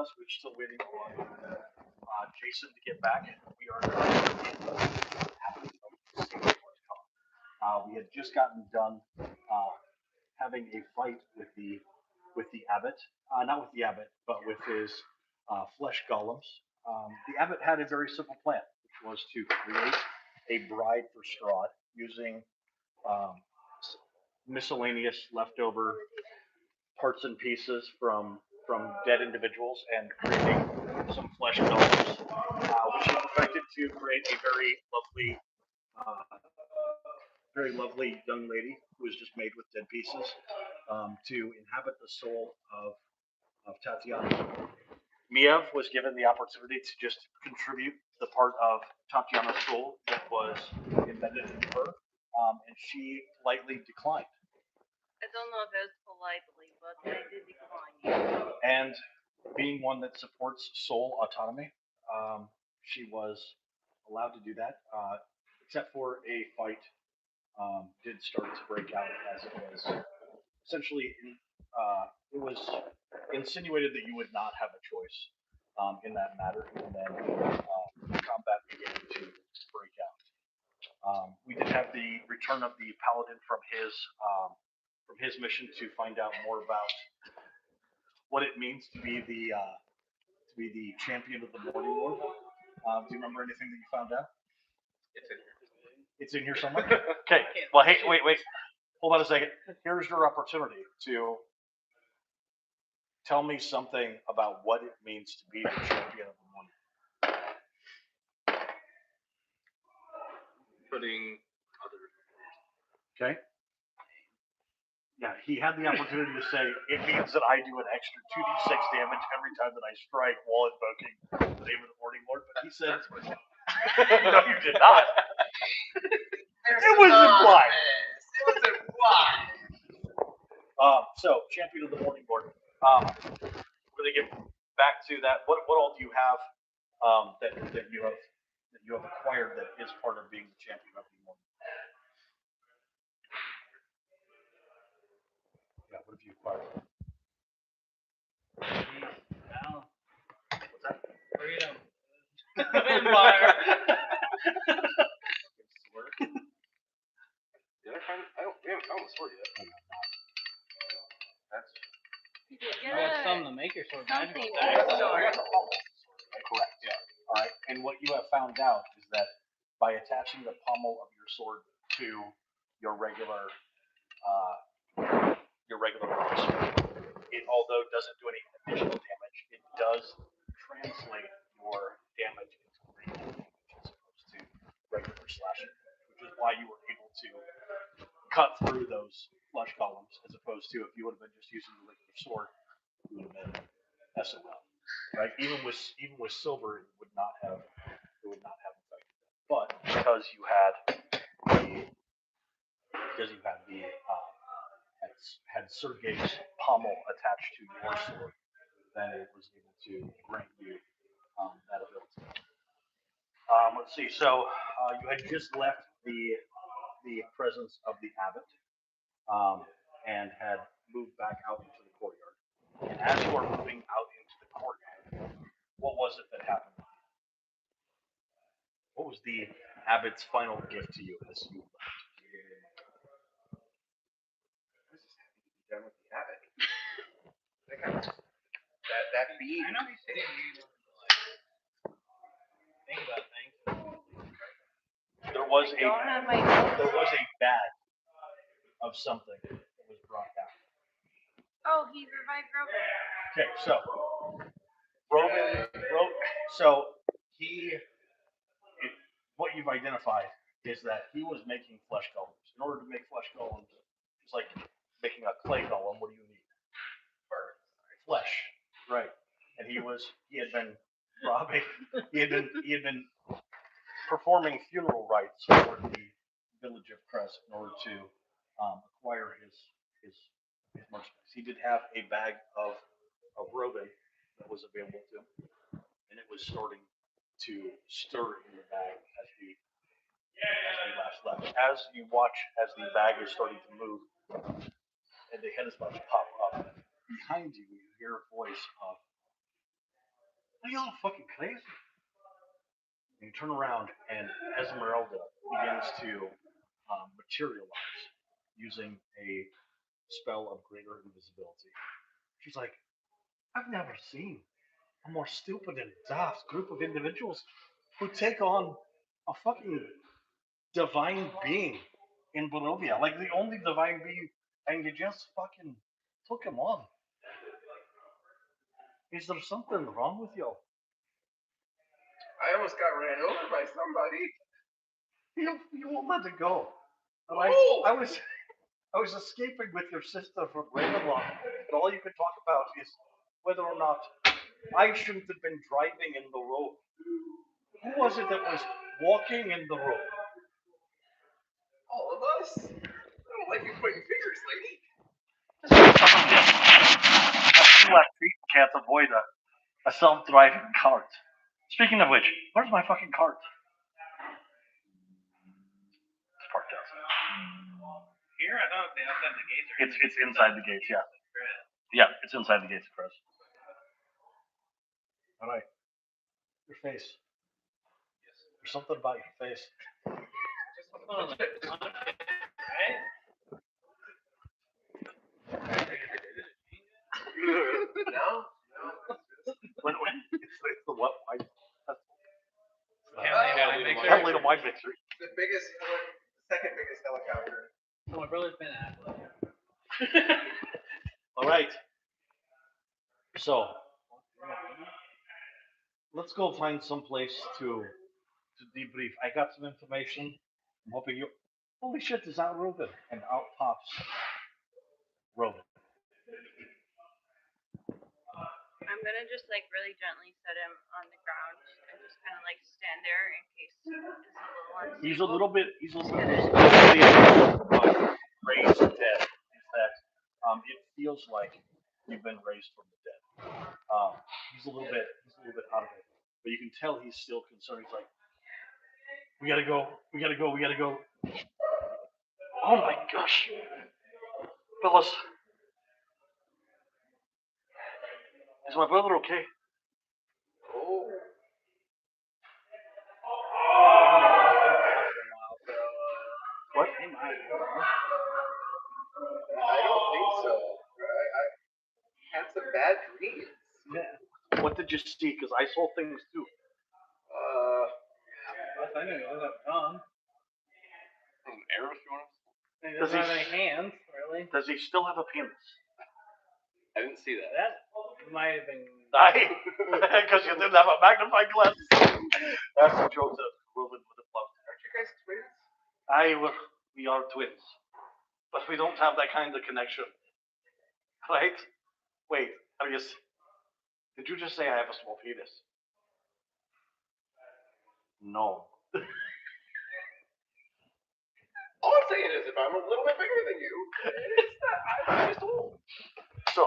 us. We're still waiting on Jason to get back. We are we had just gotten done having a fight with the abbot, not with the abbot, but with his flesh golems. The abbot had a very simple plan, which was to create a bride for Strahd using um, miscellaneous leftover parts and pieces from dead individuals and creating some flesh golems, which he perfected to create a uh, very lovely young lady who was just made with dead pieces to inhabit the soul of Tatiana. Miev was given the opportunity to just contribute the part of Tatiana's soul that was embedded in her, and she politely declined. I don't know if it was politely, but I did decline. And being one that supports soul autonomy, she was allowed to do that, except for a fight did start to break out as it was essentially it was insinuated that you would not have a choice in that matter, and then combat began to break out. We did have the return of the paladin from his mission to find out more about what it means to be the champion of the Morning Lord. Do you remember anything that you found out? It's in here. It's in here somewhere? Okay. Well, hey, wait. Hold on a second. Here's your opportunity to tell me something about what it means to be the champion of the Morning. Putting other. Okay. Yeah, he had the opportunity to say, it means that I do an extra 2d6 damage every time that I strike while invoking the name of the Morning Lord, but he said, no, you did not. It was implied. It was implied. So, champion of the Morning Lord. We're going to get back to that. What all do you have that you have acquired that is part of being the champion of the Morning Lord? Yeah, what have you acquired? What's that? Freedom. Empire. Did I find it? I haven't found the sword yet. That's. You did You have something to make your sword magical. Correct, yeah. All right, and what you have found out is that by attaching the pommel of your sword to your regular sword, it although doesn't do any additional damage, it does translate your damage into radiant damage as opposed to regular slashing, which is why you were able to cut through those flesh columns as opposed to if you would have been just using the regular sword, you would have been SOL. Right? Even with silver, it would not have affected that. But because you had had Sergei's pommel attached to your sword, then it was able to grant you that ability. Let's see. So you had just left the presence of the abbot and had moved back out into the courtyard. And as you are moving out into the courtyard, what was it that happened? What was the abbot's final gift to you as you left? I was just happy to be done with the abbot. That being. I know he's saying you like think about things. There was a bag of something that was brought out. Oh, he revived Robin. Okay, so what you've identified is that he was making flesh golems. In order to make flesh golems, it's like making a clay golem. What do you need? Flesh, right? And he had been robbing. He had been performing funeral rites for the village of Crest in order to acquire his merchandise. He did have a bag of Robin that was available to him, and it was starting to stir in the bag as we last left. As you watch as the bag is starting to move, and the head is about to pop up, behind you you hear a voice of Are you all fucking crazy? And you turn around, and Esmeralda begins to materialize using a spell of greater invisibility. She's like, I've never seen a more stupid and daft group of individuals who take on a fucking divine being in Barovia. Like the only divine being, and you just fucking took him on. Is there something wrong with you? I almost got ran over by somebody. You won't let it go. Oh! I was escaping with your sister from Ravenloft, and all you could talk about is whether or not I shouldn't have been driving in the road. Who was it that was walking in the road? All of us? I don't like you pointing fingers, lady. Two left feet can't avoid a self-driving cart. Speaking of which, where's my fucking cart? It's parked outside. Here, I thought they outside the gates. It's inside the gates, yeah. Yeah, it's inside the gates, Chris. All right. Your face. Yes. There's something about your face. Just one of the right? No? It's the what? Catalina wine mixer. The biggest, second biggest helicopter. So my brother's been at Apple. All right. So let's go find some place to debrief. I got some information. I'm hoping you. Holy shit! Is that Ruben? And out pops Ruben. I'm gonna just like really gently set him on the ground and just kind of like stand there in case it's a little unstable. He's a little bit. He's a little bit raised dead. Is that it feels like you've been raised from the dead. He's a little bit out of it, but you can tell he's still concerned. He's like, we gotta go. We gotta go. We gotta go. Oh my gosh, fellas, is my brother okay? Oh. What? I don't think so. I had some bad dreams. Yeah. What did you see? Because I saw things too. I knew he was up Tom. Some arrows you want? He Does doesn't he- have any hands, really. Does he still have a penis? I didn't see that. That might have been. Because you didn't have a magnifying glass. That's a joke that Ruben would have loved. Aren't you guys twins? We are twins, but we don't have that kind of connection, right? Wait, did you just say I have a small penis? No. All I'm saying is, if I'm a little bit bigger than you, it's not. I'm just old. So,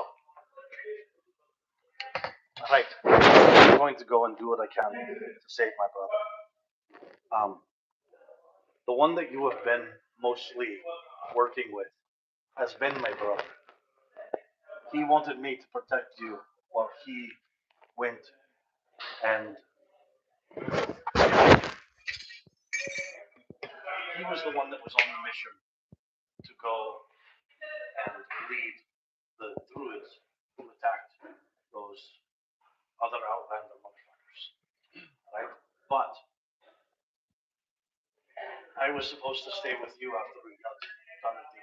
right, I'm going to go and do what I can to save my brother. The one that you have been mostly working with has been my brother. He wanted me to protect you while he went and he was the one that was on the mission to go and lead the druids who attacked those other outlander motherfuckers. Right? But I was supposed to stay with you after we got done at the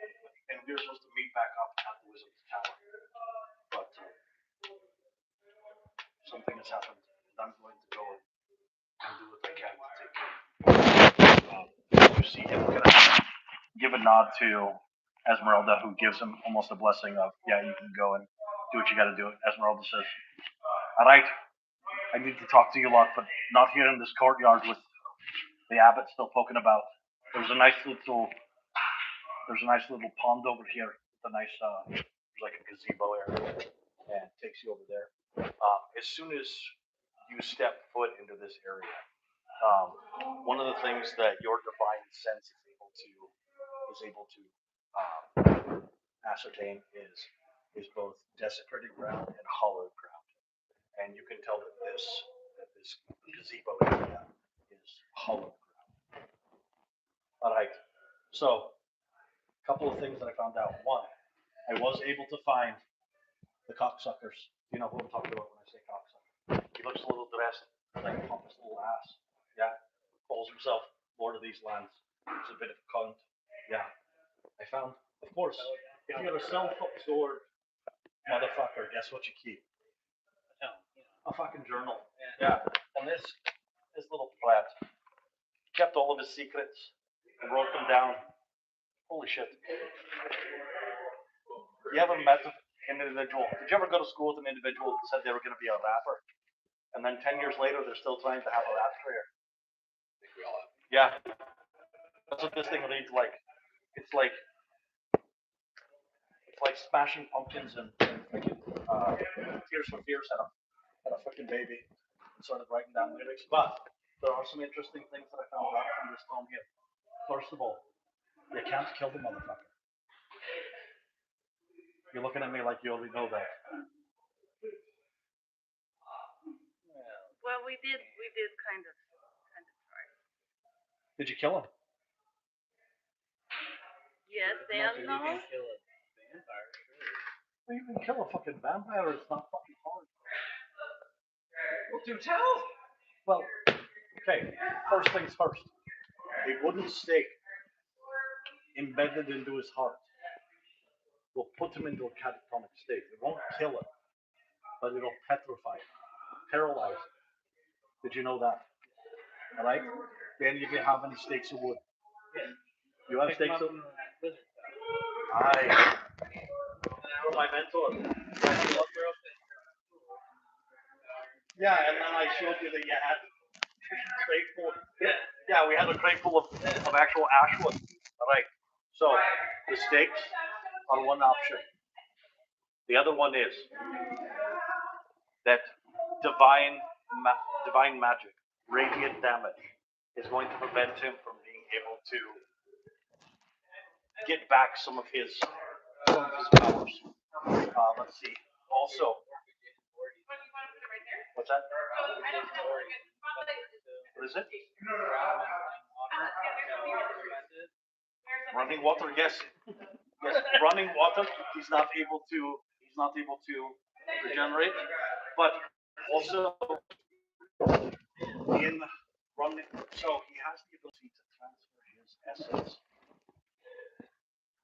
and we were supposed to meet back up at the Wizard's Tower. But something has happened, and I'm going to go and do what I can to take care of you see him kind of give a nod to Esmeralda, who gives him almost a blessing of, yeah, you can go and do what you got to do. Esmeralda says, all right, I need to talk to you a lot, but not here in this courtyard with the abbot still poking about. There's a nice little pond over here. It's a nice, there's like a gazebo area, and it takes you over there. As soon as you step foot into this area, one of the things that your divine sense is able to ascertain is both desecrated ground and hallowed ground. and you can tell that this gazebo area is hollow ground. All right. So, a couple of things that I found out. One, I was able to find the cocksuckers. You know who I'm talking about when I say cocksucker. He looks a little dressed, like a pompous little ass. Yeah. Calls himself Lord of these lands. He's a bit of a cunt. Yeah. I found, of course, if you're a self-absorbed motherfucker, guess what you keep? A fucking journal. Yeah. And this little brat kept all of his secrets and wrote them down. Holy shit. You ever met an individual? Did you ever go to school with an individual that said they were going to be a rapper? And then 10 years later, they're still trying to have a rap career. I think we all have. Yeah. That's what this thing reads like. It's like Smashing Pumpkins and freaking Tears for Fears had a fucking baby and started writing down lyrics. But there are some interesting things that I found out from this tome here. First of all, you can't kill the motherfucker. You're looking at me like you already know that. Well, we did kind of try. Did you kill him? Yes, and no. You can kill a vampire, sure. Well, you can kill a fucking vampire. It's not fucking hard. Well, do tell. Well, okay. First things first. A wooden stake embedded into his heart will put him into a catatonic state. It won't kill him, but it'll petrify him, paralyze him. Did you know that? All right. Do any of you have any stakes of wood? You have stakes of wood? My mentor. Yeah, and then I showed you that you had a crate full. Yeah, we had a crate full of actual ash wood. All right. So the stakes are one option. The other one is that divine magic, radiant damage, is going to prevent him from being able to get back some of his powers. Let's see. Also, what's that? What is it? Running water, yes. Yes, running water. He's not able to regenerate, but also in running, so he has the ability to transfer his essence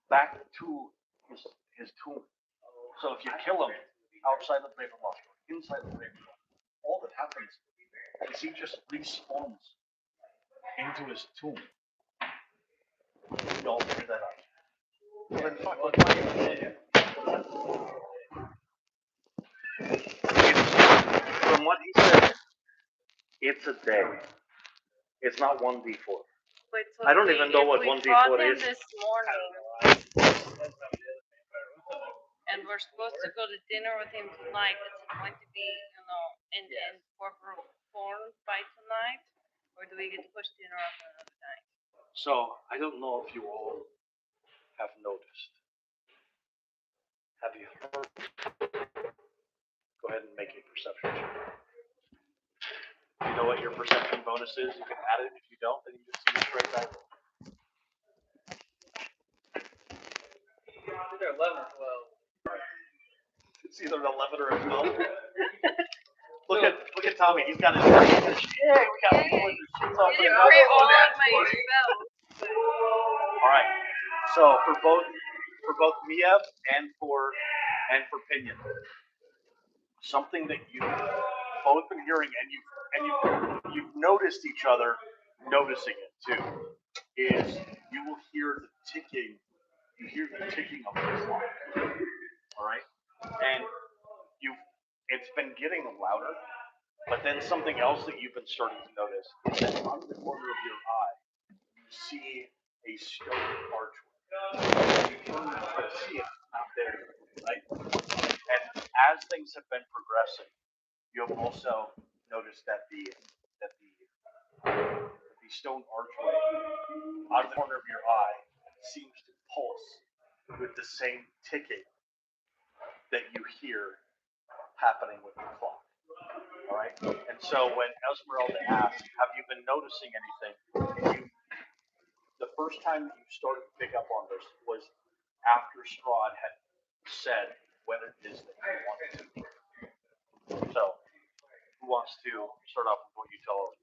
back to his tomb. So if you kill him outside of Ravenloft or inside of Ravenloft, all that happens is he just respawns into his tomb. We all figure that out. Well, then fuck, what am I gonna say? From what he said, it's a day. It's not 1d4. Wait, so I don't even know what 1d4 is. This morning, and we're supposed to go to dinner with him tonight. Is it going to be, in corporal form by tonight, or do we get to push dinner off another night? So, I don't know if you all have noticed. Have you heard? Go ahead and make a perception check. You know what your perception bonus is? You can add it. If you don't, then you just see the straight die roll. Either 11 or 12. It's either an 11 or a 12. Look at Tommy. He's got his. Yeah, we got people in the sheets off. You didn't pray all of my spells. All right. So for both Miev and for Pinion, something that you've both been hearing and you've noticed each other noticing it too is you will hear the ticking. You hear the ticking of the clock. All right, and it's been getting louder. But then something else that you've been starting to notice is that on the corner of your eye, you see a stone archway. You turn to see it out there, right? And as things have been progressing, you have also noticed that the stone archway out of the corner of your eye seems to pulse with the same ticking that you hear happening with the clock. All right. And so when Esmeralda asked, "Have you been noticing anything?" The first time that you started to pick up on this was after Strahd had said what it is that he wanted to do. So, who wants to start off with what you tell us?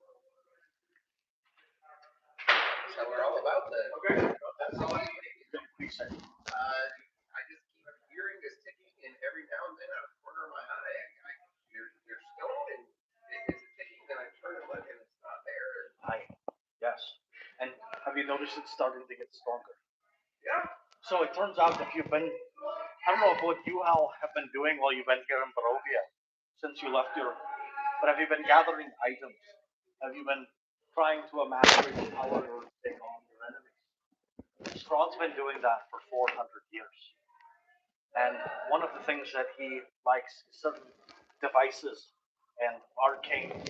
That's how we're all about that. Okay. That's all I need. Please say. I just keep hearing this ticking, and every now and then out of the corner of my eye, there's stone, and it's a ticking, then I turn and look, and it's not there. Yes. And have you noticed it's starting to get stronger? Yeah. So it turns out that you've been, I don't know what you all have been doing while you've been here in Barovia since you left your, but have you been gathering items? Have you been trying to amass great power or take on your enemies? Strahd's been doing that for 400 years. And one of the things that he likes is certain devices and arcane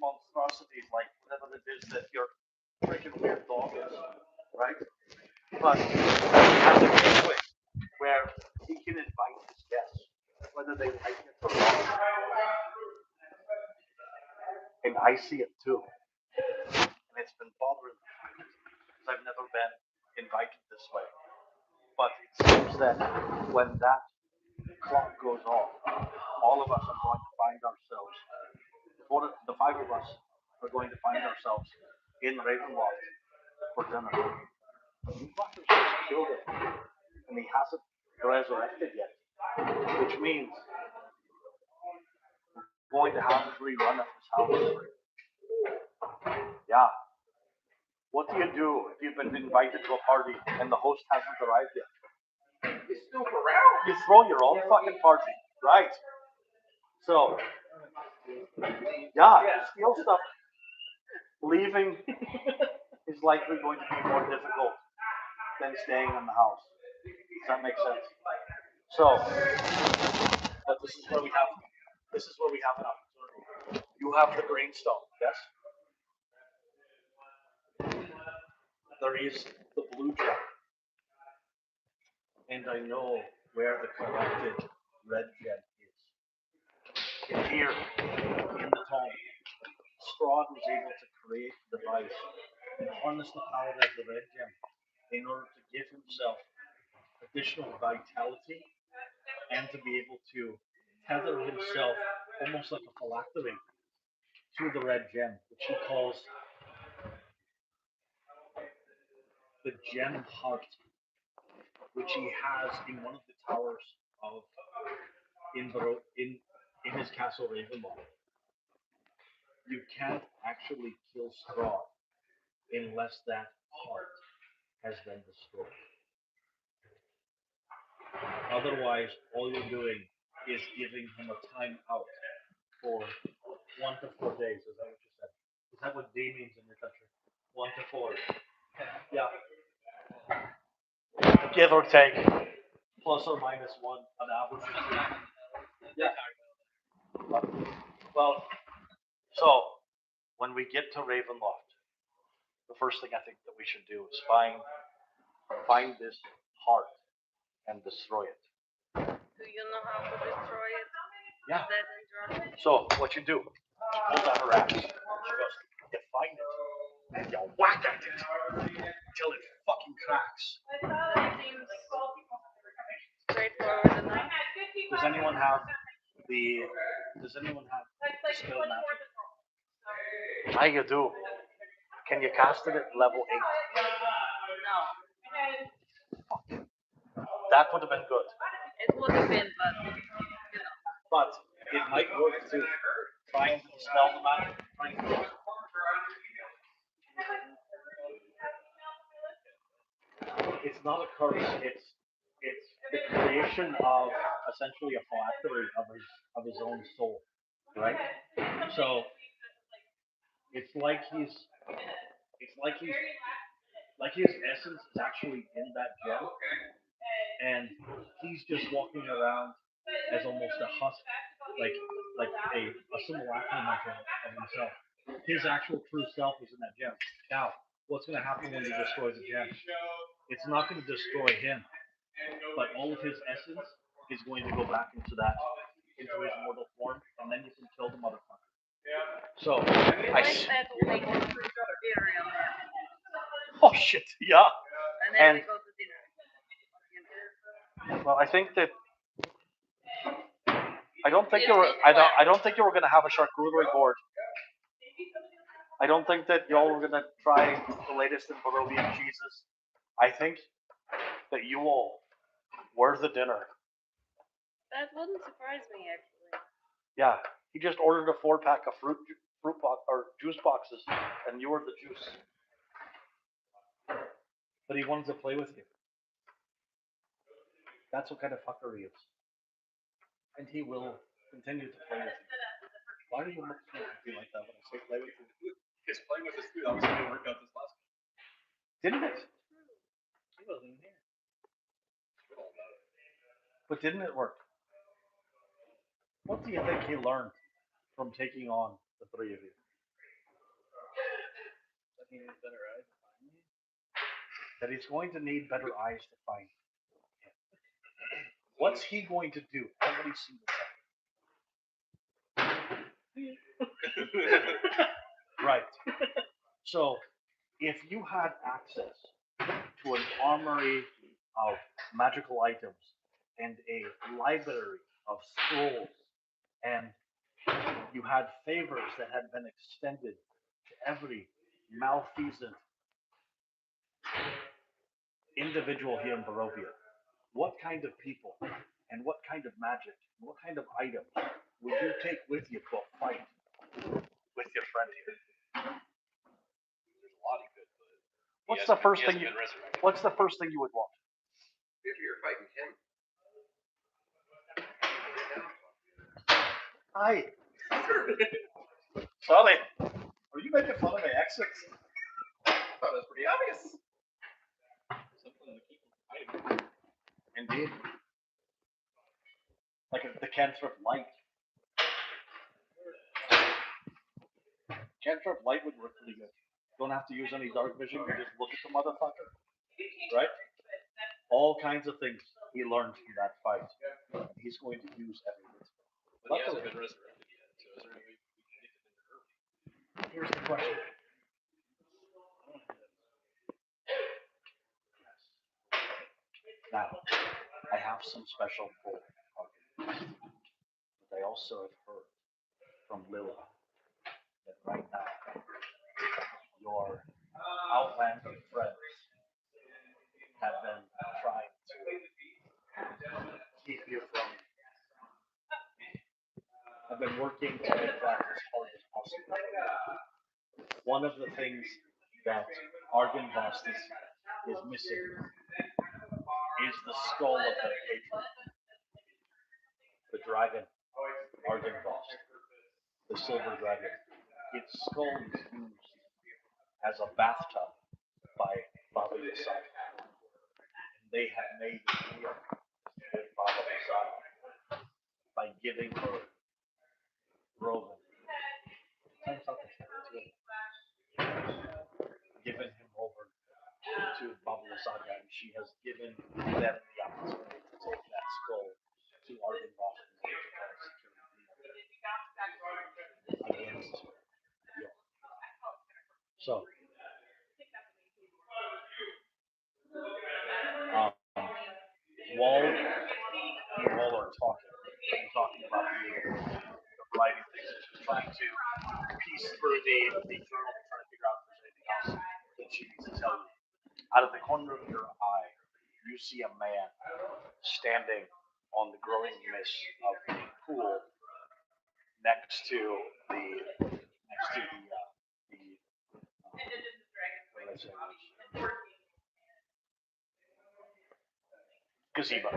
monstrosities, like whatever it is that your freaking weird dog is, right? But he has a gateway where he can invite his guests, whether they like it or not. And I see it too. And it's been bothering me because I've never been invited this way. But it seems that when that clock goes off, all of us are going to find ourselves, the five of us are going to find ourselves in Ravenloft for dinner. You fuckers just killed him, and he hasn't resurrected yet, which means we're going to have a free run at his house. Yeah. What do you do if you've been invited to a party and the host hasn't arrived yet? You snoop around. You throw your own fucking party, right? So, yeah, steal stuff. Leaving is likely going to be more difficult than staying in the house. Does that make sense? So, but this is where we have an opportunity. You have the greenstone, yes? There is the blue gem. And I know where the collected red gem is. And here, in the tome, Strahd was able to create the device and harness the power of the red gem in order to give himself additional vitality and to be able to tether himself almost like a phylactery to the red gem, which he calls the gem heart, which he has in one of the towers of in his castle Ravenloft. You can't actually kill Strahd unless that heart has been destroyed. Otherwise, all you're doing is giving him a time out for 1 to 4 days. Is that what you said? Is that what day means in your country? 1 to 4. Yeah. Give or take. Plus or minus 1, an average. Yeah. Well, so when we get to Ravenloft, the first thing I think that we should do is find this heart and destroy it. Do you know how to destroy it? Yeah. Is that in drawing? So what you do? She pulls out her axe. She goes, "You find it, and you whack at it until it fucking cracks." That seems straightforward enough. Does anyone have the? Does anyone have the skill magic? Ah, you do. Can you cast it at level 8? No. That would have been good. It would have been, but you know. But it might work too. Trying to dispel the magic. It's not a curse. It's the creation of essentially a phylactery of his own soul, right? So it's like his essence is actually in that gem, and he's just walking around as almost a husk, like a simulacrum of himself. His actual true self is in that gem. Now, what's going to happen when you destroy the gem? It's not going to destroy him, but all of his essence is going to go back into into his mortal form, and then you can kill the motherfucker. So We I. like that we'll make it through dinner on that. Oh shit! Yeah. And then we go to dinner. Well, I think that. I don't think you were. I don't think you were gonna have a charcuterie board. I don't think that y'all were gonna try the latest in Barovian cheeses. I think that you will where's the dinner? That wouldn't surprise me actually. Yeah, he just ordered a 4-pack of fruit box or juice boxes, and you were the juice. But he wanted to play with you. That's what kind of fucker he is, and he will continue to play with you. Why do you look at me like that when I say play with you? Because playing with his food obviously didn't work out this last week. Didn't it? He wasn't here. But didn't it work? What do you think he learned from taking on the three of you? That he needs better eyes to find me. That he's going to need better eyes to find him. What's he going to do every single time? Right. So, if you had access to an armory of magical items and a library of scrolls, and you had favors that had been extended to every malfeasant individual here in Barovia, what kind of people and what kind of magic, what kind of items would you take with you to a fight with your friend here? There's a lot he could, but What's the first thing you would want? If you're fighting him. Hi. Sorry. Are you making fun of my accents? I thought it was pretty obvious. something to keep him fighting. Indeed. Like the cantrip light. Cantrip light would work pretty good. Don't have to use any dark vision. You just look at the motherfucker. Right? All kinds of things he learned from that fight. He's going to use every bit. But he hasn't been resurrected yet, so is there any way we can get to him early? Here's the question. Now, I have some special pull. But I also have heard from Lilla that right now your outlander friends have been trying to keep you from. I've been working to make that as hard as possible. One of the things that Argenvost is missing is the skull of their patron, the dragon, Argenvost, the silver dragon. Its skull is used as a bathtub by Baba Yasaga. And they have made a deal with Baba Yasaga by giving her Rovan. Given him over to Baba Yasaga, and she has given them the opportunity to take that skull to Argenvost against York. So, while you all are talking about the variety of things, just trying to piece through the journal, trying to figure out if there's anything else that she needs to tell you. Out of the corner of your eye, you see a man standing on the growing mist of the pool next to the what did I say? Gazebo.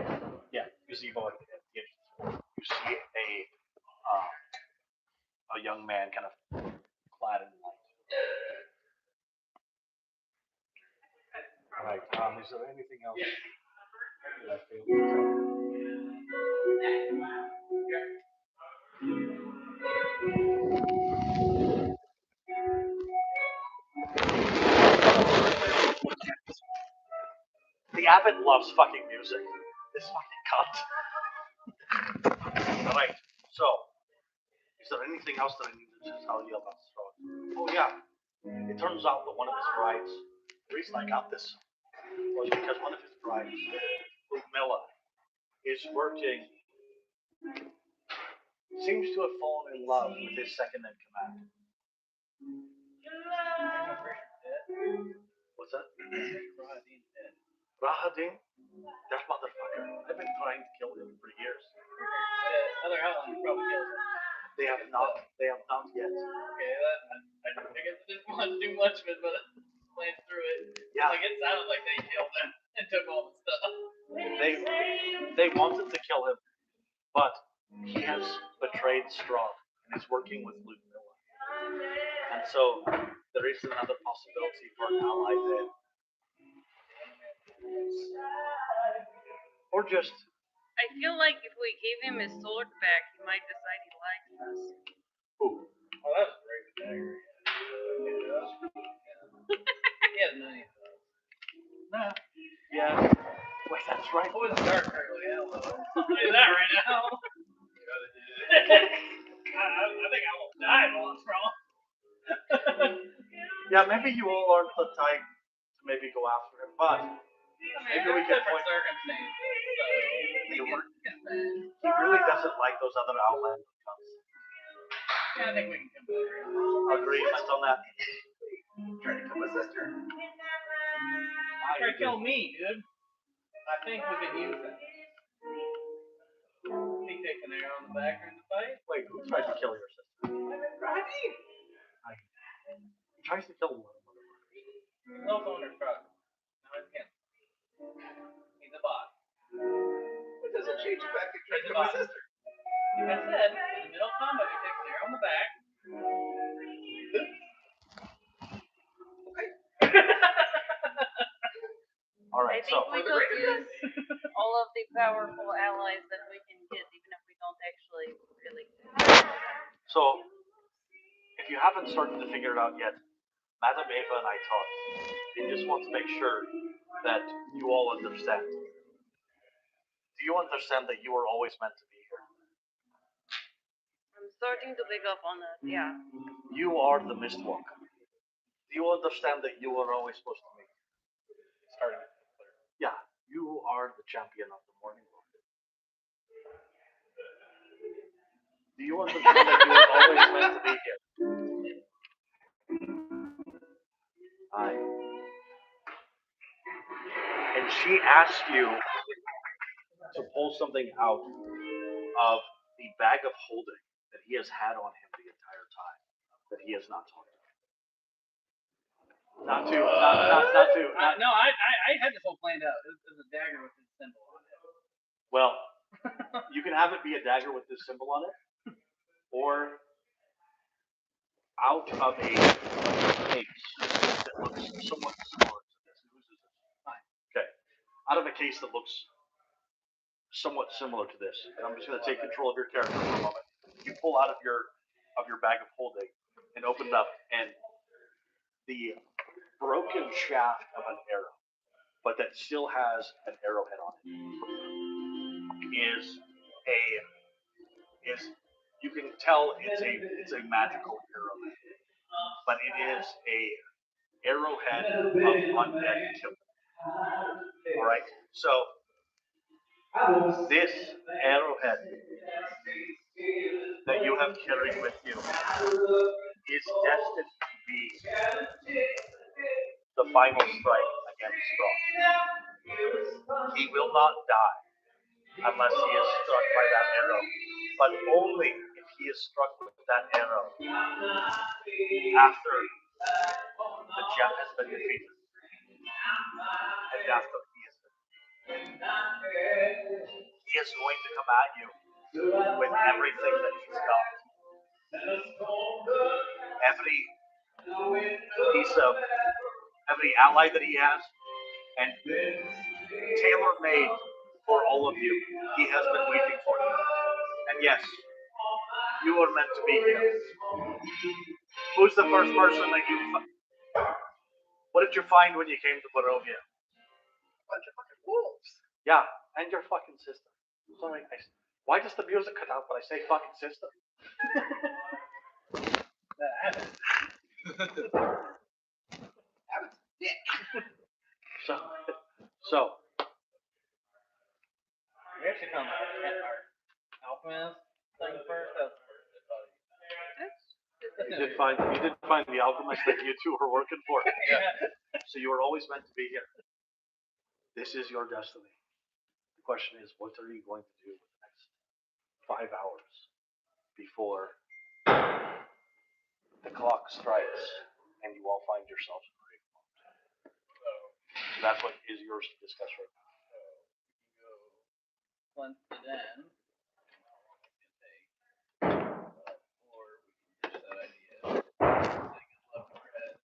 Yeah, gazebo at the edge of the pool. You see a young man kind of clad in white. All right. Is there anything else that I failed to tell you? The abbot loves fucking music. This fucking cunt. All right. So, is there anything else that I need to tell you about Strahd? Oh yeah, it turns out that one of his brides, the reason I got this was because one of his brides, Ludmilla, is working, seems to have fallen in love with his second in command. What's that? Rahadin? That motherfucker. I've been trying to kill him for years. Other outline probably kills him. They have not yet. Okay, I guess I didn't watch too much of it, but playing through it, Yeah. like it sounded like they killed him and took all the stuff. They wanted to kill him, but he has betrayed Strahd and is working with Ludmilla. And so there is another possibility for an ally there. Or just I feel like if we gave him his sword back, he might decide he likes us. who? Oh, that was a great dagger. He has many of those. No. Yeah. Wait, that's right. What was the dark early? I don't know. I'll tell you that right now. I think I almost died while it's wrong. Yeah, maybe you all aren't the type to maybe go after him, but maybe we can different point. circumstances. He really doesn't like those other outland guns. Yeah, I think we can come back. Agreement on that? Trying to kill my sister. Try to kill me, dude. I think we can use that. He takes an arrow on the back during the fight. Wait, who tries to kill your sister? Rodney! He tries to kill one of them. No owner truck. No, it's him. He's a bot. It doesn't change the fact that you're He's a my bot. sister. Like I said, in the middle of combat, he takes an arrow on the back. All I right, think so we could use all of the powerful allies that we can get, even if we don't actually really. so if you haven't started to figure it out yet, Madam Ava and I talked. We just want to make sure that you all understand. Do you understand that you were always meant to be here? I'm starting to pick up on that. Yeah. You are the Mistwalker. Do you understand that you were always supposed to meet? Starting to clear. Yeah, you are the champion of the morning walk. Do you understand that you were always meant to be here? Aye. And she asked you to pull something out of the bag of holding that he has had on him the entire time that he has not talked about. Not to. No, I had this whole planned out. It was a dagger with this symbol on it. Well, you can have it be a dagger with this symbol on it, or out of a case that looks somewhat similar to this. Okay. Out of a case that looks somewhat similar to this. And I'm just going to take control of your character for a moment. You pull out of your bag of holding and open it up, and the broken shaft of an arrow, but that still has an arrowhead on it, is you can tell it's a magical arrowhead, but it is a arrowhead of undead killing. All right, so this arrowhead that you have carried with you is destined to be the final strike against Strahd. He will not die unless he is struck by that arrow, but only if he is struck with that arrow after the gem has been defeated and after he is defeated. He is going to come at you with everything that he's got. Every ally that he has, and tailor-made for all of you. He has been waiting for you. And yes, you are meant to be here. Who's the first person that you What did you find when you came to Barovia? A bunch of fucking wolves. Yeah, and your fucking sister. Sorry, Why does the music cut out when I say fucking system? Dick. So We actually found our alchemist thing first. That was That's you did find the alchemist that you two were working for. yeah. So you were always meant to be here. This is your destiny. The question is, what are you going to do for the next 5 hours before the clock strikes and you all find yourselves in grave mold? So that's what is yours to discuss right now. Once to den. Or we can ditch that idea. Take it left or head.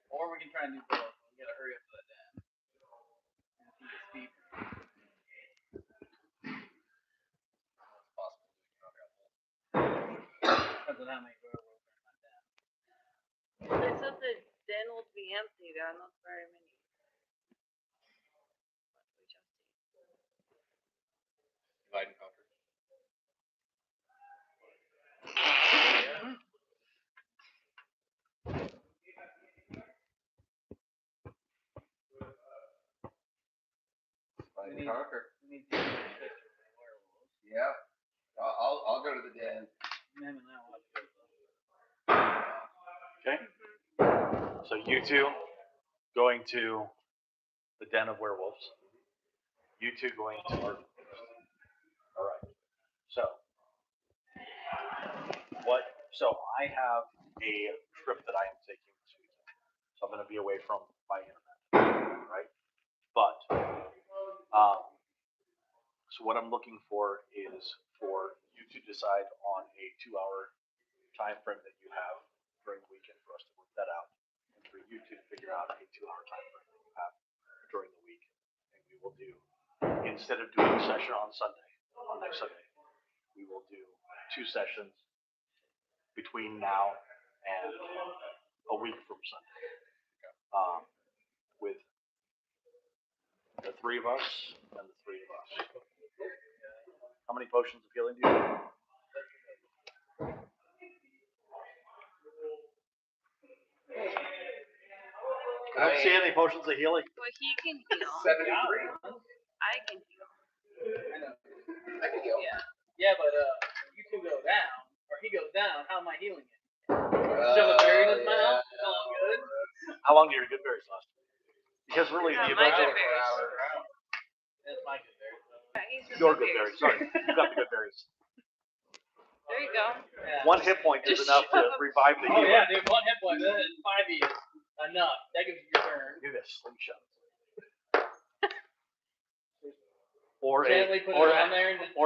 Or we can try and do both. We gotta hurry up to the den. And see the speed. It's possible we can knock out both. Depends on how many werewolves are in that den. They said the den would be empty. There are not very many. But we shall see. Divide and conquer. Divide and conquer. We need to get the werewolves. Yeah. I'll go to the den. Him and I will have to go. Okay? So you two going to the den of werewolves. You two going to Arden. All right. So I have a trip that I am taking this weekend. So I'm going to be away from my internet, right? But so what I'm looking for is for you to decide on a 2-hour time frame that you have during the weekend for us to work that out, and for you to figure out a 2-hour time frame that you have during the week, and we will do, instead of doing a session on next Sunday, we will do 2 sessions between now and a week from Sunday, with the 3 of us and the 3 of us. How many potions of healing do you have? I don't see any potions of healing. Well, he can heal. 73. I can heal. I know. I can heal. Yeah. Yeah, but you two go down, or he goes down. How am I healing it? Shove a berry in his mouth. It's all good. How long do your good berries last? Because really, Yeah, the my adventure. good berries. That's my good berry. Yeah, he's just Your a good bear. berries. Sorry, you got the good berries. There you go. Yeah. 1 hit point is Just enough to shove 'em. revive the Oh healer. yeah, dude. 1 hit point. Then 5 is enough. That gives you your turn. Do this slingshot. Or Gently put it on there and just. no,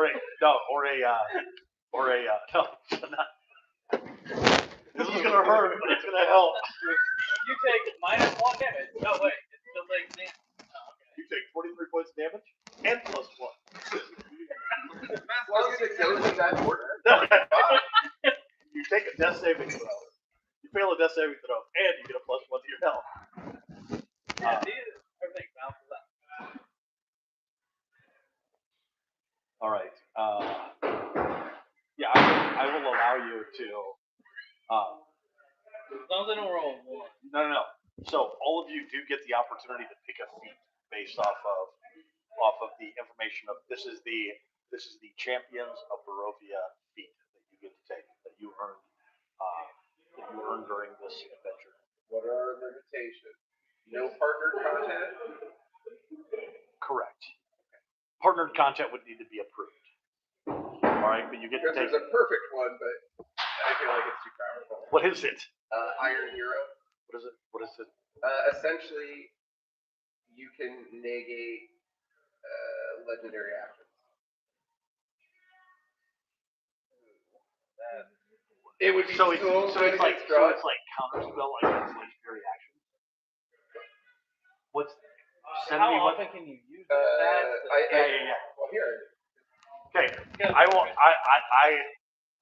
not. This is gonna hurt, but it's gonna help. You take -1 damage. No wait, it still takes damage. Oh, okay. You take 43 points of damage and +1. As long as it goes in that order. You take a death saving throw. You fail a death saving throw, and you get a +1 to your health. Yeah, see, everything bounces out. All right. Yeah, I will allow you to. As long as I don't roll 1. No. So all of you do get the opportunity to pick a feat based off of the information of this is the Champions of Barovia feat that you get to take that you earned during this adventure. What are our limitations? No partner content? Correct. Partnered content would need to be approved. All right, but you get to Because take. there's a perfect one, but I feel like it's too powerful. What is it? Iron Hero. What is it? What is it? Essentially, you can negate legendary actions. It would be So it's like counter spell against legendary action. What's How 70? often can you use it? Yeah. Well, here. Okay, I will.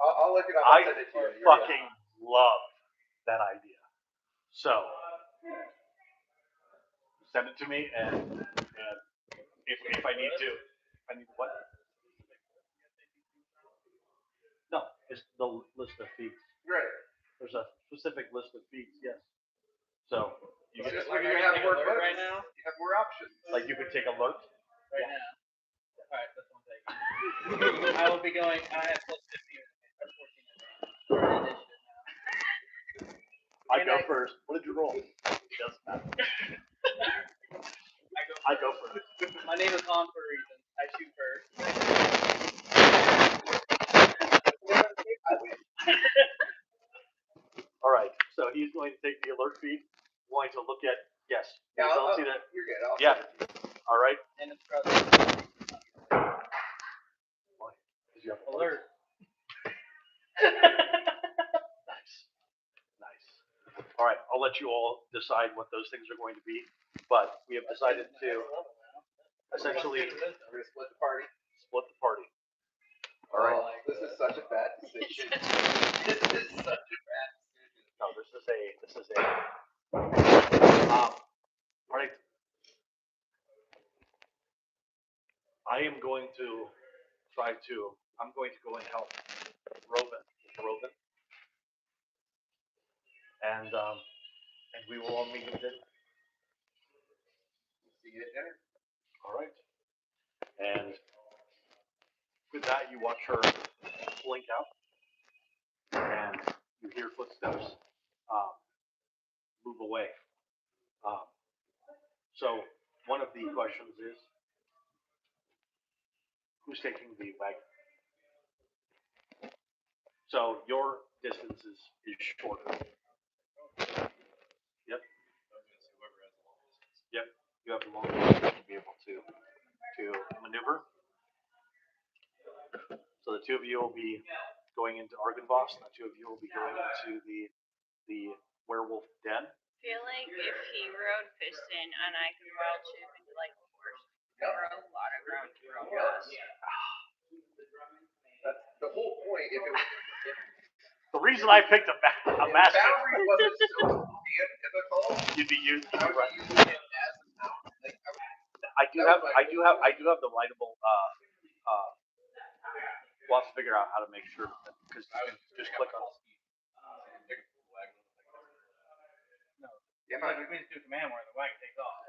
I'll look it up I and send it to you. fucking love that idea. So send it to me and if I need to. If I need what? No, it's the list of feeds. Right. There's a specific list of feeds. Yes. So you It's can, just when you have more Alert buttons, right now? you have more options. like you could take alert. Right now. Alright, that's one thing. I will be going, I have plus 15 or 14 for initiative now. I go first. What did you roll? Doesn't matter. I go first. My name is Han for a reason. I shoot first. All right. So he's going to take the alert feed. Going to look at yes. Yeah, Don't see that. you're good. I'll Yeah. All right. And it's probably Did you have alert. Nice. Nice. All right. I'll let you all decide what those things are going to be. But we have decided to essentially We're gonna split the party. split the party. All right. Oh, this is such a bad decision. This is such a bad decision. No, this is a. All right. I am going to try to. I'm going to go and help Roven, and we will all meet at dinner. See you at dinner. All right. And with that, you watch her blink out, and you hear footsteps move away. So one of the questions is, who's taking the wagon? So your distance is shorter. Yep. Yep. You have the long distance to be able to maneuver. So the two of you will be going into Argynvost, and the two of you will be going into the werewolf den. I feel like if he rode Piston and I could wild shape into like a horse, we cover a lot of ground to row us. That's the whole point. If it was, The reason I picked a master, Foundry wasn't so difficult, you'd be used. I would be using it as a mount. Like, I do have the writable. We'll have to figure out how to make sure because you can just click on. Yeah, but we just do command where the wagon takes off.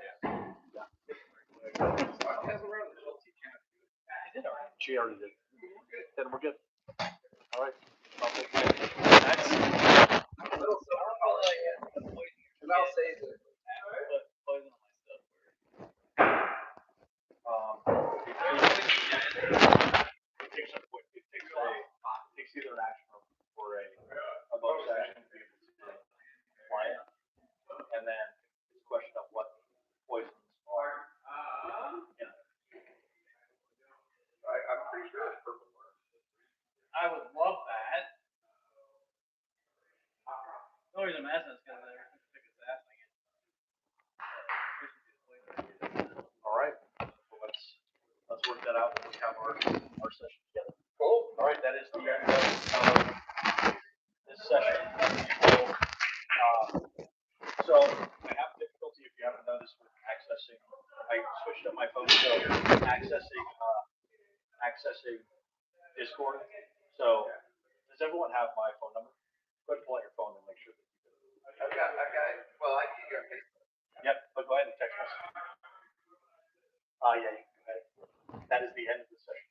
She already did. Then we're good. All right. I'll take that. Next. I'm a little self-conscious. And I'll say that. Poison on my stuff. It takes either an action or a bonus action to be able to apply it. And then it's a question of what poisons are in it. I'm pretty sure it's purple. I would love that. The only reason I'm asking is because I pick his ass again. All right. Well, let's work that out when we have our session together. Cool. All right. That is the end of this session. So I have difficulty, if you haven't noticed, with accessing. I switched up my phone, so accessing Discord. So does everyone have my phone number? Go ahead and pull out your phone and make sure that you do. I've got, well, I can get Facebook. Yep, but go ahead and text us. Yeah, you can go ahead. That is the end of the session.